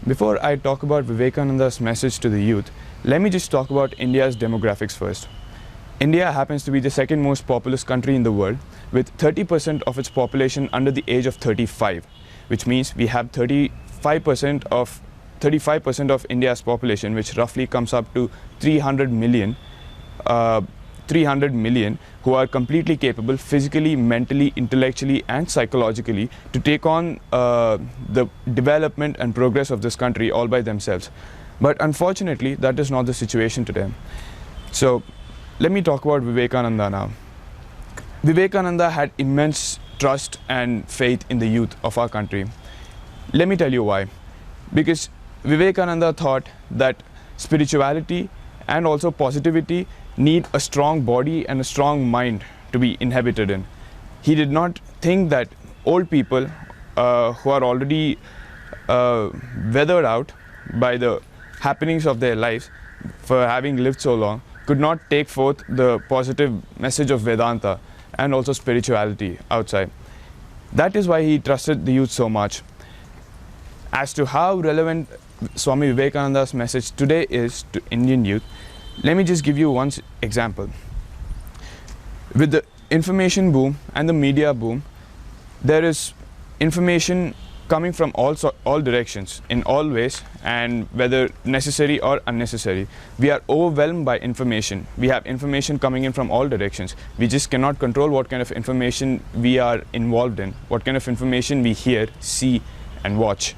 Before I talk about Vivekananda's message to the youth, let me just talk about India's demographics first. India happens to be the second most populous country in the world, with 30% of its population under the age of 35, which means we have 35% of India's population, which roughly comes up to 300 million who are completely capable physically, mentally, intellectually and psychologically to take on the development and progress of this country all by themselves. But unfortunately, that is not the situation today. So let me talk about Vivekananda now. Vivekananda had immense trust and faith in the youth of our country. Let me tell you why. Because Vivekananda thought that spirituality and also positivity need a strong body and a strong mind to be inhabited in. He did not think that old people who are already weathered out by the happenings of their lives for having lived so long could not take forth the positive message of Vedanta and also spirituality outside. That is why he trusted the youth so much. As to how relevant Swami Vivekananda's message today is to Indian youth, let me just give you one example. With the information boom and the media boom, there is information coming from all directions, in all ways, and whether necessary or unnecessary. We are overwhelmed by information. We have information coming in from all directions. We just cannot control what kind of information we are involved in, what kind of information we hear, see and watch.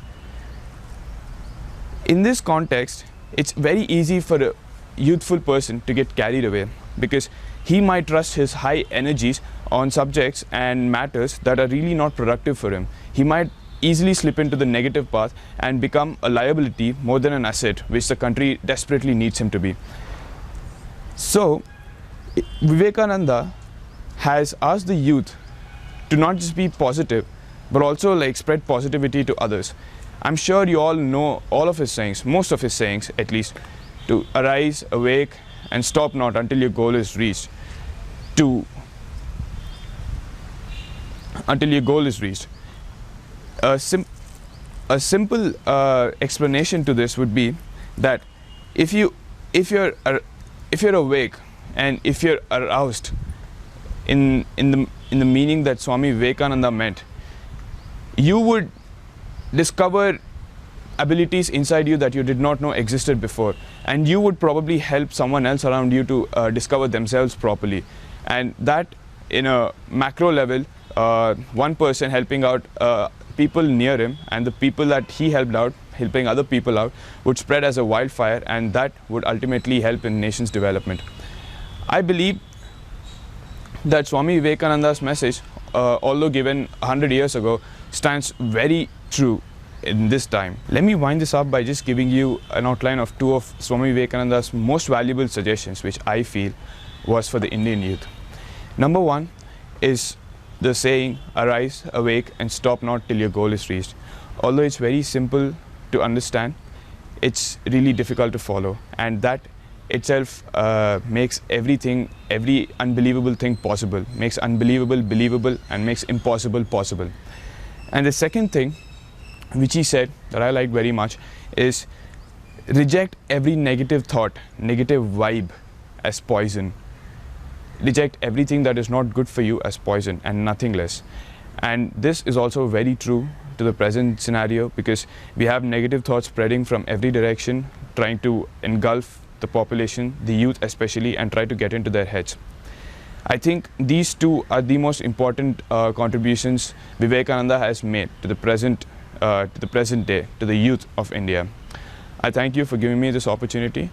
In this context, it's very easy for a youthful person to get carried away, because he might trust his high energies on subjects and matters that are really not productive for him. He might easily slip into the negative path and become a liability more than an asset, which the country desperately needs him to be. So Vivekananda has asked the youth to not just be positive, but also spread positivity to others. I'm sure you all know all of his sayings, most of his sayings at least: to arise, awake and stop not until your goal is reached. Until your goal is reached. A simple explanation to this would be that if you're awake and if you're aroused in the meaning that Swami Vivekananda meant, you would discover abilities inside you that you did not know existed before, and you would probably help someone else around you to discover themselves properly. And that, in a macro level, one person helping out people near him, and the people that he helped out helping other people out, would spread as a wildfire, and that would ultimately help in nation's development. I believe that Swami Vivekananda's message, although given 100 years ago, stands very true in this time. Let me wind this up by just giving you an outline of two of Swami Vivekananda's most valuable suggestions, which I feel was for the Indian youth. Number one is the saying, arise, awake and stop not till your goal is reached. Although it's very simple to understand, it's really difficult to follow, and that itself makes every unbelievable thing possible, makes unbelievable believable and makes impossible possible. And the second thing which he said that I like very much is, reject every negative thought, negative vibe as poison. Reject everything that is not good for you as poison and nothing less. And this is also very true to the present scenario, because we have negative thoughts spreading from every direction, trying to engulf the population, the youth especially, and try to get into their heads. I think these two are the most important contributions Vivekananda has made to the present day, to the youth of India. I thank you for giving me this opportunity.